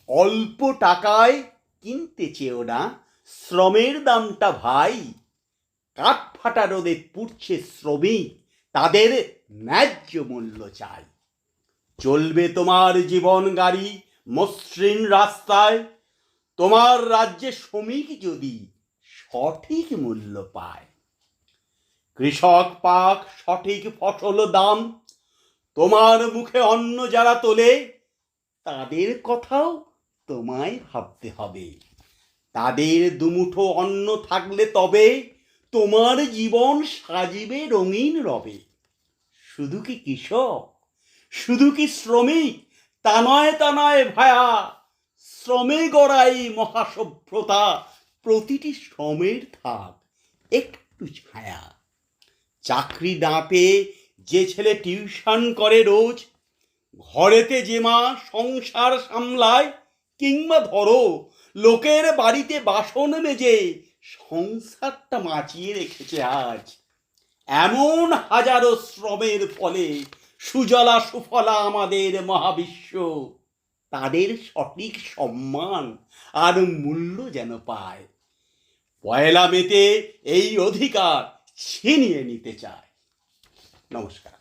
অল্প টাকায় কিনতে চেও না শ্রমের দামটা ভাই। কাঠ ফাটা রোদে পুড়ছে শ্রমিক, তাদের ন্যায্য মূল্য চাই। চলবে তোমার জীবন গাড়ি মসৃণ রাস্তায়, তোমার রাজ্যে শ্রমিক যদি সঠিক মূল্য পায়। কৃষক পাক সঠিক ফসল দাম, তোমার মুখে অন্ন যারা তোলে, তাদের কথাও তোমায় ভাবতে হবে। তাদের দুমুঠো অন্ন থাকলে তবে তোমার জীবন সাজিবে রঙিন রবে। শুধু কি কৃষক, শুধু কি শ্রমিক, তা নয় ভায়া। শ্রমে গড়াই মহাসভ্যতা, প্রতিটি শ্রমের থাক একটু ছায়া। চাকরি না পেয়ে যে ছেলে টিউশন করে রোজ, ঘরেতে যে মা সংসার সামলায়, কিংবা ধরো লোকের বাড়িতে বাসন মেজে সংসারটা বাঁচিয়ে রেখেছে আজ, এমন হাজারো শ্রমের ফলে সুজলা সুফলা আমাদের মহাবিশ্ব। তাদের সঠিক সম্মান আর মূল্য যেন পায়। পয়লা মেতে এই অধিকার ছিনিয়ে নিতে চায়। নমস্কার।